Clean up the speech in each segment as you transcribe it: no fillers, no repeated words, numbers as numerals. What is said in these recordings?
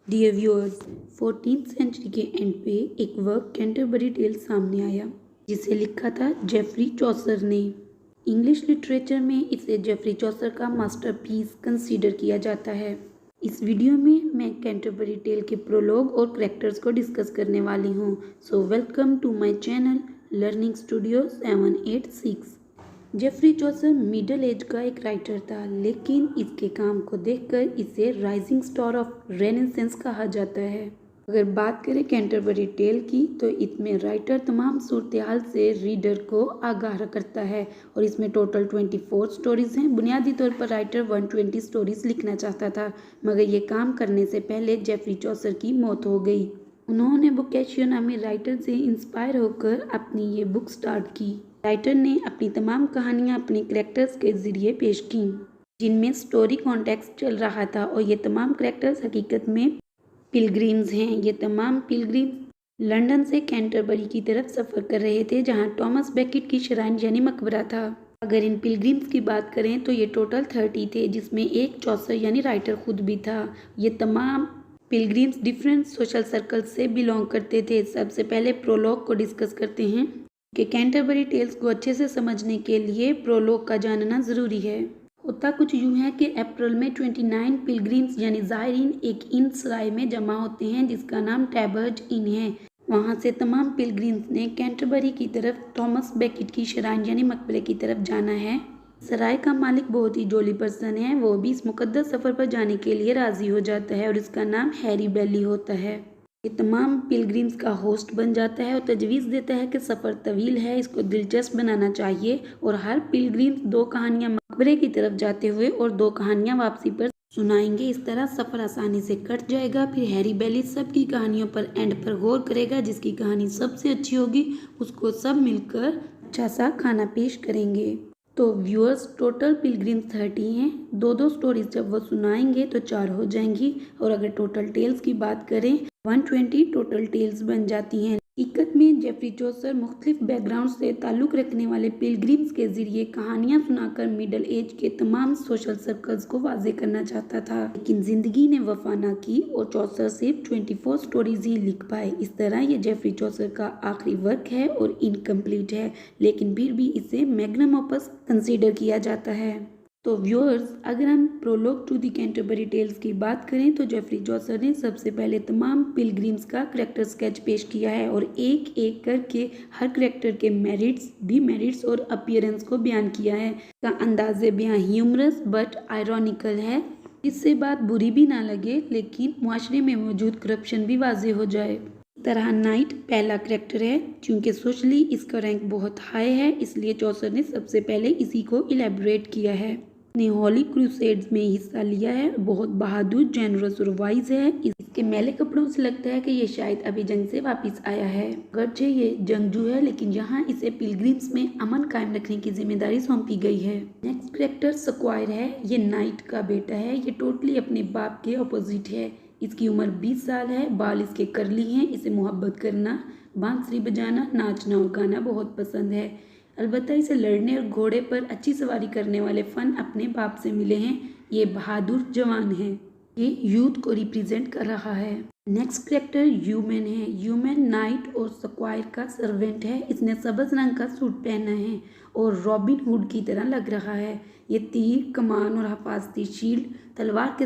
Dear viewers, 14th century के and पे एक वर्क कैंटरबरी टेल्स सामने आया जिसे लिखा था जेफरी चौसर ने। इंग्लिश लिटरेचर में इसे जेफरी चौसर का मास्टरपीस कंसीडर किया जाता है। इस वीडियो में मैं कैंटरबरी टेल के प्रोलॉग और कैरेक्टर्स को डिस्कस करने वाली हूँ। So welcome to my channel learning studio 786। Geoffrey Chaucer middle age का एक राइटर था, लेकिन इसके काम को देखकर इसे राइजिंग स्टार ऑफ रेनेसेंस कहा जाता है। अगर बात करें कैंटरबरी टेल की, तो इसमें राइटर तमाम सूरत-ए-हाल से रीडर को आगाह करता है और इसमें टोटल 24 स्टोरीज हैं। बुनियादी तौर पर राइटर 120 स्टोरीज लिखना चाहता था, मगर ये काम करने से पहले जेफरी चौसर की मौत हो गई। उन्होंने बोकाशियो नामी राइटर से इंस्पायर होकर अपनी ये बुक स्टार्ट की। राइटर ने अपनी तमाम कहानियां अपने कैरेक्टर्स के जरिए पेश की, जिनमें स्टोरी कॉन्टेक्स्ट चल रहा था, और ये तमाम कैरेक्टर्स हकीकत में पिलग्रिम्स हैं। ये तमाम पिलग्रिम्स लंदन से कैंटरबरी की तरफ सफ़र कर रहे थे, जहां टॉमस बेकेट की श्राइन यानी मकबरा था। अगर इन पिलग्रिम्स की बात करें तो ये टोटल 30 थे, जिसमें एक चौसर यानी राइटर खुद भी था। ये तमाम पिलग्रिम्स डिफरेंट सोशल सर्कल से बिलोंग करते थे। सबसे पहले प्रोलॉग को डिस्कस करते हैं कि कैंटरबरी टेल्स को अच्छे से समझने के लिए प्रोलॉग का जानना ज़रूरी है। होता कुछ यूँ है कि अप्रैल में 29 पिलग्रिम्स यानी ज़ायरीन एक इन सराय में जमा होते हैं जिसका नाम टैबर्ज इन है। वहाँ से तमाम पिलग्रिम्स ने कैंटरबरी की तरफ टॉमस बेकेट की श्राइन यानी मकबरे की तरफ जाना है। सराय का मालिक बहुत ही जोली पर्सन है, वो भी इस मुकद्दस सफ़र पर जाने के लिए राज़ी हो जाता है और इसका नाम हैरी बेली होता है। ये तमाम पिलग्रिम्स का होस्ट बन जाता है और तजवीज़ देता है कि सफ़र तवील है, इसको दिलचस्प बनाना चाहिए, और हर पिलग्रिम्स 2 कहानियाँ मकबरे की तरफ जाते हुए और 2 कहानियाँ वापसी पर सुनाएंगे। इस तरह सफ़र आसानी से कट जाएगा। फिर हैरी बेली सबकी कहानियों पर एंड पर गौर करेगा। जिसकी कहानी सबसे अच्छी होगी उसको सब मिलकर अच्छा सा खाना पेश करेंगे। तो व्यूअर्स, टोटल पिलग्रिम्स 30 हैं। 2-2 स्टोरीज जब वो सुनाएंगे तो 4 हो जाएंगी, और अगर टोटल टेल्स की बात करें 120 टोटल टेल्स बन जाती हैं। हकीकत में जेफरी चौसर मुख्तलिफ बैकग्राउंड से ताल्लुक़ रखने वाले पिलग्रिम्स के ज़रिए कहानियाँ सुनाकर मिडल एज के तमाम सोशल सर्कल्स को वाज़े करना चाहता था, लेकिन ज़िंदगी ने वफा ना की और चौसर सिर्फ 24 स्टोरीज ही लिख पाए। इस तरह ये जेफरी चौसर का आखिरी वर्क है और इनकम्प्लीट है, लेकिन फिर भी इसे मैग्नम ओपस कंसीडर किया जाता है। तो व्यूअर्स, अगर हम prologue to the Canterbury tales की बात करें तो जेफरी चौसर ने सबसे पहले तमाम पिलग्रिम्स का करैक्टर स्केच पेश किया है और एक एक करके हर करैक्टर के मेरिट्स, डिमेरिट्स और अपीयरेंस को बयान किया है। का अंदाज़े बयां ह्यूमरस बट आयरॉनिकल है, इससे बात बुरी भी ना लगे लेकिन मुआशरे में मौजूद करप्शन भी वाजे हो जाए। तरह नाइट पहला करैक्टर है। चूँकि सोशली इसका रैंक बहुत हाई है, इसलिए चौसर ने सबसे पहले इसी को इलेबोरेट किया है। ने हॉली क्रूसेड्स में हिस्सा लिया है। बहुत बहादुर, जेनरस और वाइज है। इसके मैले कपड़ों से लगता है कि ये शायद अभी जंग से वापस आया है। अगरचे ये जंगजू है, लेकिन यहाँ इसे पिलग्रिम्स में अमन कायम रखने की जिम्मेदारी सौंपी गई है। नेक्स्ट करैक्टर स्क्वायर है। ये नाइट का बेटा है। ये टोटली अपने बाप के अपोजिट है। इसकी उम्र 20 साल है। बाल इसके करली हैं। इसे मोहब्बत करना, बांसुरी बजाना, नाचना और गाना बहुत पसंद है। अलबत्ता इसे लड़ने और घोड़े पर अच्छी सवारी करने वाले फन अपने बाप से मिले हैं। ये बहादुर जवान है। ये यूथ को रिप्रेजेंट कर रहा है। नेक्स्ट कैरेक्टर ह्यूमन है। ह्यूमन नाइट और स्क्वायर का सर्वेंट है। इसने सब्ज रंग का सूट पहना है और रॉबिन हुड की तरह लग रहा है। ये तीर, कमान और हिफाजती शील्ड तलवार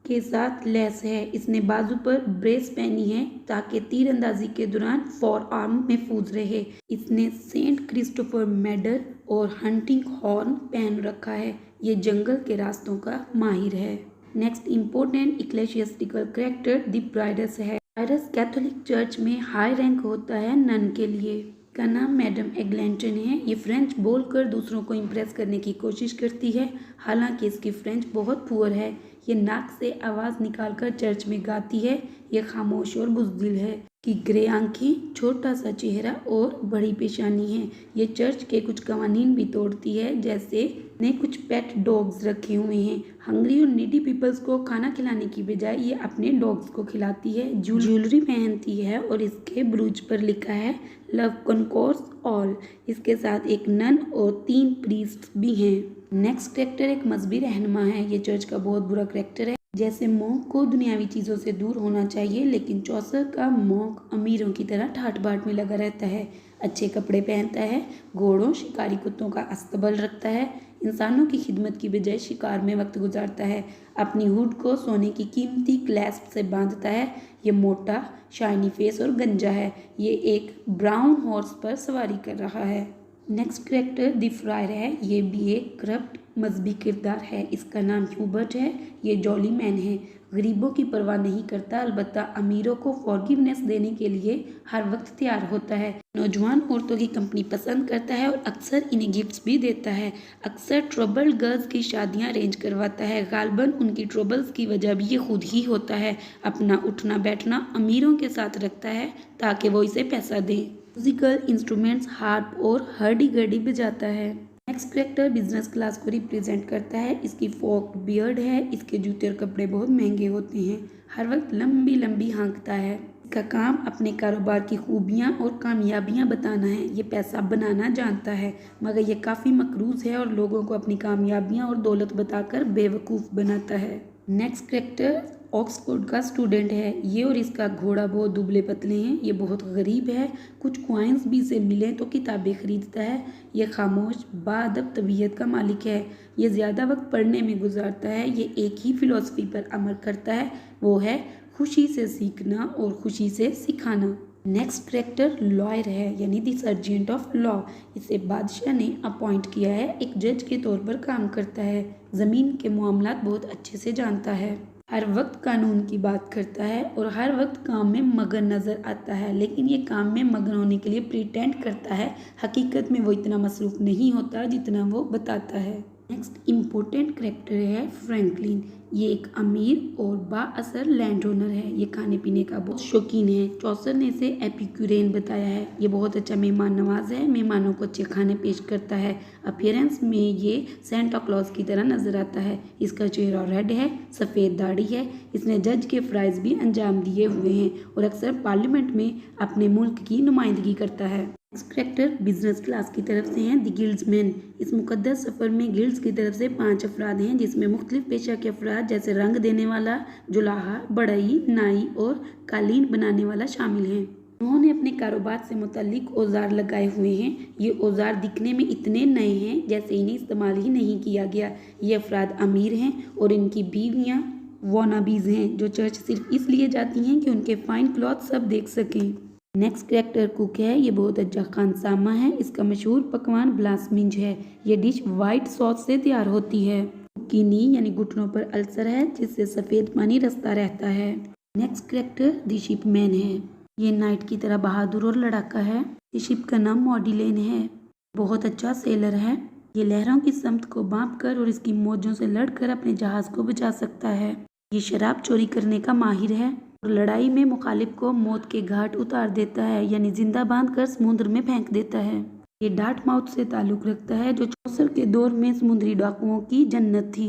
के साथ लैस है। इसने बाजू पर ब्रेस पहनी है ताकि तीरंदाजी के दौरान फॉर आर्म महफूज रहे। इसने सेंट क्रिस्टोफर मेडल और हंटिंग हॉर्न पहन रखा है। ये जंगल के रास्तों का माहिर है। नेक्स्ट इम्पोर्टेंट इक्लेसियास्टिकल कैरेक्टर द ब्राइडस है। ब्राइडस कैथोलिक चर्च में हाई रैंक होता है नन के लिए। का नाम मैडम एग्लेंटन है। ये फ्रेंच बोलकर दूसरों को इम्प्रेस करने की कोशिश करती है, हालांकि इसकी फ्रेंच बहुत पुअर है। ये नाक से आवाज़ निकालकर चर्च में गाती है। ये खामोश और बुज़दिल है। कि ग्रे आंखें, छोटा सा चेहरा और बड़ी पेशानी है। ये चर्च के कुछ कवानीन भी तोड़ती है, जैसे ने कुछ पेट डॉग्स रखे हुए हैं। हंग्री और नीडी पीपल्स को खाना खिलाने की बजाय ये अपने डॉग्स को खिलाती है। ज्वेलरी पहनती है और इसके ब्रूच पर लिखा है लव कॉन्कोर्स ऑल। इसके साथ एक नन और 3 प्रीस्ट भी हैं। नेक्स्ट कैरेक्टर एक मजहबी रहनुमा है। ये चर्च का बहुत बुरा कैरेक्टर है। जैसे मॉन्क को दुनियावी चीज़ों से दूर होना चाहिए, लेकिन चौसर का मॉन्क अमीरों की तरह ठाट बाट में लगा रहता है। अच्छे कपड़े पहनता है, घोड़ों शिकारी कुत्तों का अस्तबल रखता है, इंसानों की खिदमत की बजाय शिकार में वक्त गुजारता है, अपनी हुड को सोने की कीमती क्लैस्प से बांधता है। ये मोटा, शाइनी फेस और गंजा है। ये एक ब्राउन हॉर्स पर सवारी कर रहा है। नेक्स्ट करेक्टर द फ्रायर है। ये भी एक करप्ट मजहबी किरदार है। इसका नाम ह्यूबर्ट है। ये जॉली मैन है, गरीबों की परवाह नहीं करता, अलबत्ता अमीरों को फॉरगिवनेस देने के लिए हर वक्त तैयार होता है। नौजवान औरतों की कंपनी पसंद करता है और अक्सर इन्हें गिफ्ट्स भी देता है। अक्सर ट्रबल्ड गर्ल्स की शादियां अरेंज करवाता है। गालबन उनकी ट्रबल्स की वजह भी ये खुद ही होता है। अपना उठना बैठना अमीरों के साथ रखता है ताकि वो इसे पैसा दें। म्यूजिकल इंस्ट्रूमेंट्स हार्प और हर्डी गर्डी बजाता है। नेक्स्ट करेक्टर बिजनेस क्लास को रिप्रेजेंट करता है। इसकी फोक बियर्ड है। इसके जूते और कपड़े बहुत महंगे होते हैं। हर वक्त लंबी लंबी हाँकता है। इसका काम अपने कारोबार की खूबियाँ और कामयाबियाँ बताना है। ये पैसा बनाना जानता है, मगर ये काफ़ी मकरूज है और लोगों को अपनी कामयाबियाँ और दौलत बताकर बेवकूफ़ बनाता है। नेक्स्ट करेक्टर ऑक्सफोर्ड का स्टूडेंट है। ये और इसका घोड़ा बहुत दुबले पतले हैं। ये बहुत गरीब है। कुछ क्वाइंस भी इसे मिलें तो किताबें खरीदता है। ये खामोश बाअदब तबीयत का मालिक है। ये ज़्यादा वक्त पढ़ने में गुजारता है। ये एक ही फिलॉसफी पर अमल करता है, वो है खुशी से सीखना और खुशी से सिखाना। नेक्स्ट करेक्टर लॉयर है, यानी द सर्जेंट ऑफ लॉ। इसे बादशाह ने अपॉइंट किया है। एक जज के तौर पर काम करता है। ज़मीन के मामलात बहुत अच्छे से जानता है। हर वक्त कानून की बात करता है और हर वक्त काम में मगन नज़र आता है, लेकिन ये काम में मगन होने के लिए प्रिटेंड करता है। हकीकत में वो इतना मसरूफ़ नहीं होता जितना वो बताता है। नेक्स्ट इम्पोर्टेंट करेक्टर है फ्रैंकलिन। ये एक अमीर और बाअसर लैंड ओनर है। ये खाने पीने का बहुत शौकीन है। चौसर ने इसे एपिक्यूरेन बताया है। ये बहुत अच्छा मेहमान नवाज है, मेहमानों को अच्छे खाने पेश करता है। अपीयरेंस में ये सेंटा क्लॉज की तरह नजर आता है। इसका चेहरा रेड है, सफ़ेद दाढ़ी है। इसने जज के फ़राइज़ भी अंजाम दिए हुए हैं और अक्सर पार्लियामेंट में अपने मुल्क की नुमाइंदगी करता है। नेक्स्ट करेक्टर बिजनेस क्लास की तरफ से हैं द गिल्ड्समैन। इस मुकद्दस सफ़र में गिल्ड्स की तरफ से 5 अफराद हैं, जिसमें मुख्तलिफ पेशा के अफराद जैसे रंग देने वाला, जुलाहा, बढ़ई, नाई और कालीन बनाने वाला शामिल हैं। उन्होंने अपने कारोबार से मुतल्लिक औजार लगाए हुए हैं। ये औजार दिखने में इतने नए हैं जैसे इन्हें इस्तेमाल ही नहीं किया गया। ये अफराद अमीर हैं और इनकी बीवियाँ वॉनाबीज़ हैं जो चर्च सिर्फ इसलिए जाती हैं कि उनके फाइन क्लॉथ सब देख सकें। नेक्स्ट करेक्टर कुक है। ये बहुत अच्छा खानसामा है। इसका मशहूर पकवान ब्लासमिंज है। ये डिश वाइट सॉस से तैयार होती है। की नी यानी घुटनों पर अल्सर है, जिससे सफ़ेद पानी रसता रहता है। नेक्स्ट करेक्टर द शिपमैन है। ये नाइट की तरह बहादुर और लड़ाका है। इस शिप का नाम मॉडिलेन है। बहुत अच्छा सेलर है। ये लहरों की समत को भांप कर और इसकी मौजों से लड़कर अपने जहाज़ को बचा सकता है। ये शराब चोरी करने का माहिर है और लड़ाई में मुखालिफ को मौत के घाट उतार देता है, यानी जिंदा बांधकर समुद्र में फेंक देता है। ये डार्टमाउथ से ताल्लुक़ रखता है, जो चौसर के दौर में समुद्री डाकुओं की जन्नत थी।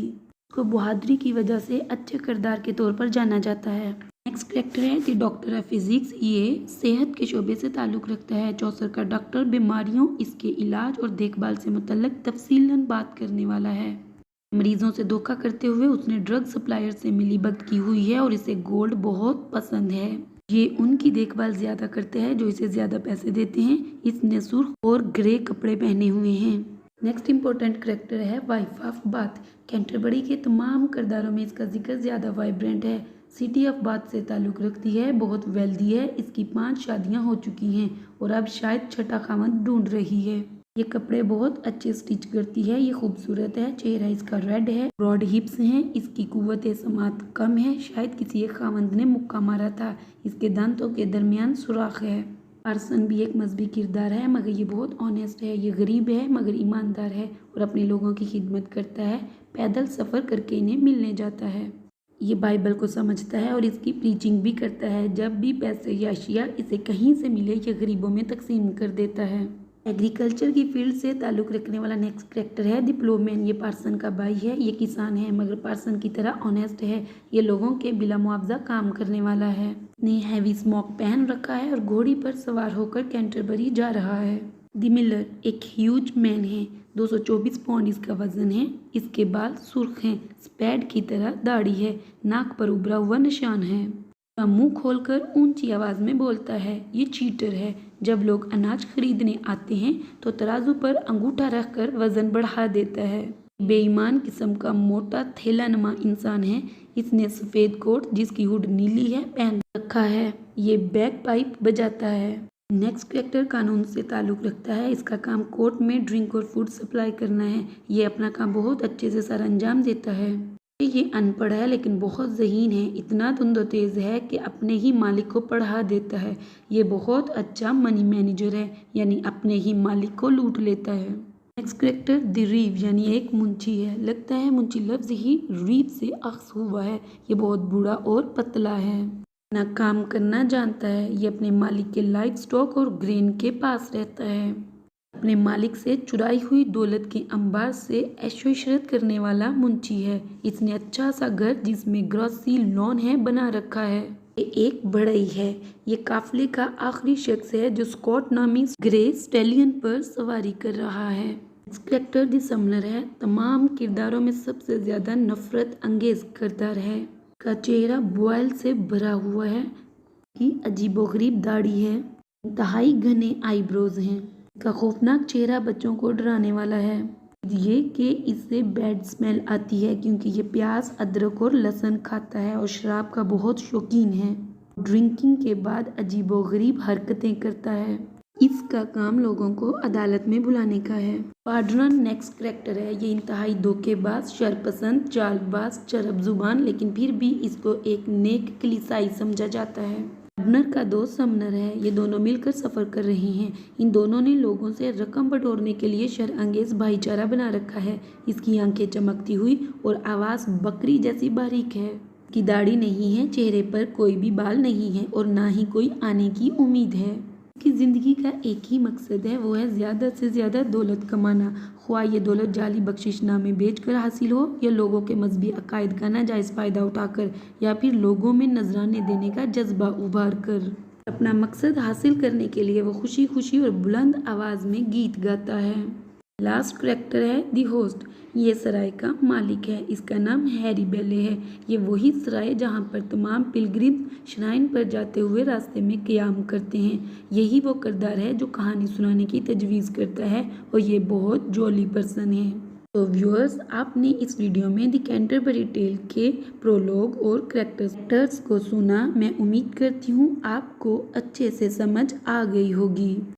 उसको बहादुरी की वजह से अच्छे किरदार के तौर पर जाना जाता है। नेक्स्ट करेक्टर है द डॉक्टर ऑफ फिजिक्स। ये सेहत के शोबे से ताल्लुक़ रखता है। चौसर का डॉक्टर बीमारियों, इसके इलाज और देखभाल से मुतल्लिक तफसीलन बात करने वाला है। मरीजों से धोखा करते हुए उसने ड्रग सप्लायर से मिलीभगत की हुई है और इसे गोल्ड बहुत पसंद है। ये उनकी देखभाल ज़्यादा करते हैं जो इसे ज़्यादा पैसे देते हैं। इसने सुर्ख और ग्रे कपड़े पहने हुए हैं। नेक्स्ट इम्पोर्टेंट करेक्टर है वाइफ ऑफ बाथ। कैंटरबरी के तमाम किरदारों में इसका जिक्र ज़्यादा वाइब्रेंट है। सिटी ऑफ बाथ से ताल्लुक़ रखती है। बहुत वेल्दी है। इसकी 5 शादियाँ हो चुकी हैं और अब शायद छठा खावंद ढूंढ रही है। ये कपड़े बहुत अच्छे स्टिच करती है। ये खूबसूरत है। चेहरा इसका रेड है, ब्रॉड हिप्स हैं। इसकी कुव्वत समात कम है। शायद किसी एक खावंद ने मुक्का मारा था। इसके दांतों के दरमियान सुराख है। पार्सन भी एक मजहबी किरदार है, मगर ये बहुत ऑनेस्ट है। ये गरीब है मगर ईमानदार है और अपने लोगों की खिदमत करता है। पैदल सफ़र करके इन्हें मिलने जाता है। ये बाइबल को समझता है और इसकी प्रीचिंग भी करता है। जब भी पैसे या अशिया इसे कहीं से मिले, ये गरीबों में तकसीम कर देता है। एग्रीकल्चर की फील्ड से ताल्लुक़ रखने वाला नेक्स्ट करेक्टर है द प्लोमैन। ये पार्सन का भाई है। ये किसान है मगर पार्सन की तरह ऑनेस्ट है। ये लोगों के बिला मुआवजा काम करने वाला है। ने हैवी स्मोक पहन रखा है और घोड़ी पर सवार होकर कैंटरबरी जा रहा है। द मिलर एक ह्यूज मैन है, 224 पाउंड इसका वजन है। इसके बाल सुर्ख हैं, स्पैड की तरह दाढ़ी है, नाक पर उभरा हुआ निशान है। वह मुंह खोलकर ऊंची आवाज में बोलता है, ये चीटर है। जब लोग अनाज खरीदने आते हैं तो तराजू पर अंगूठा रखकर वजन बढ़ा देता है। बेईमान किस्म का मोटा थैलानुमा इंसान है। इसने सफेद कोट जिसकी हुड नीली है पहन रखा है। ये बैग पाइप बजाता है। नेक्स्ट कैरेक्टर कानून से ताल्लुक़ रखता है। इसका काम कोर्ट में ड्रिंक और फूड सप्लाई करना है। ये अपना काम बहुत अच्छे से सर अंजाम देता है। ये अनपढ़ है लेकिन बहुत ज़हीन है। इतना धुंधो तेज़ है कि अपने ही मालिक को पढ़ा देता है। ये बहुत अच्छा मनी मैनेजर है, यानी अपने ही मालिक को लूट लेता है। नेक्स्ट कैरेक्टर द रीव यानी एक मुंशी है। लगता है मुंशी लफ्ज़ ही रीव से अख्ज़ हुआ है। ये बहुत बूढ़ा और पतला है, ना काम करना जानता है। ये अपने मालिक के लाइफ स्टॉक और ग्रेन के पास रहता है। अपने मालिक से चुराई हुई दौलत के अंबार से ऐशो इशरत करने वाला मुंशी है। इसने अच्छा सा घर जिसमें ग्रॉसरी लॉन है बना रखा है। ये एक बढ़ई है। ये काफिले का आखिरी शख्स है जो स्कॉट नामी ग्रे स्टैलियन पर सवारी कर रहा है। कैरेक्टर द समनर है। तमाम किरदारों में सबसे ज्यादा नफरत अंगेज किरदार है। का चेहरा बॉयल से भरा हुआ है, कि अजीबोगरीब दाढ़ी है, इंतहाई घने आईब्रोज हैं। का खौफनाक चेहरा बच्चों को डराने वाला है। ये कि इससे बैड स्मेल आती है क्योंकि ये प्याज, अदरक और लहसुन खाता है और शराब का बहुत शौकीन है। ड्रिंकिंग के बाद अजीबोगरीब हरकतें करता है। इसका काम लोगों को अदालत में बुलाने का है। पार्डनर नेक्स्ट कैरेक्टर है। ये इंतहाई धोखेबाज, शरपसंद, चालबाज, चरब जुबान, लेकिन फिर भी इसको एक नेक कलीसाई समझा जाता है। पार्डनर का दोस्त समनर है। ये दोनों मिलकर सफ़र कर रहे हैं। इन दोनों ने लोगों से रकम बटोरने के लिए शरअंगेज भाईचारा बना रखा है। इसकी आंखें चमकती हुई और आवाज़ बकरी जैसी बारीक है। की दाढ़ी नहीं है, चेहरे पर कोई भी बाल नहीं है और ना ही कोई आने की उम्मीद है। की ज़िंदगी का एक ही मकसद है, वो है ज़्यादा से ज़्यादा दौलत कमाना। ख्वाह ये दौलत जाली बख्शिशनामे बेचकर हासिल हो या लोगों के मजहबी अकायद का नाजायज़ फ़ायदा उठाकर या फिर लोगों में नजराने देने का जज्बा उभार कर। अपना मकसद हासिल करने के लिए वो खुशी खुशी और बुलंद आवाज़ में गीत गाता है। लास्ट कैरेक्टर है दी होस्ट। ये सराय का मालिक है। इसका नाम हैरी बेले है। ये वही सराय जहाँ पर तमाम पिलग्रिम श्राइन पर जाते हुए रास्ते में क़याम करते हैं। यही वो किरदार है जो कहानी सुनाने की तजवीज़ करता है और ये बहुत जॉली पर्सन है। तो व्यूअर्स, आपने इस वीडियो में द कैंटरबरी टेल के प्रोलॉग और कैरेक्टर्स को सुना। मैं उम्मीद करती हूँ आपको अच्छे से समझ आ गई होगी।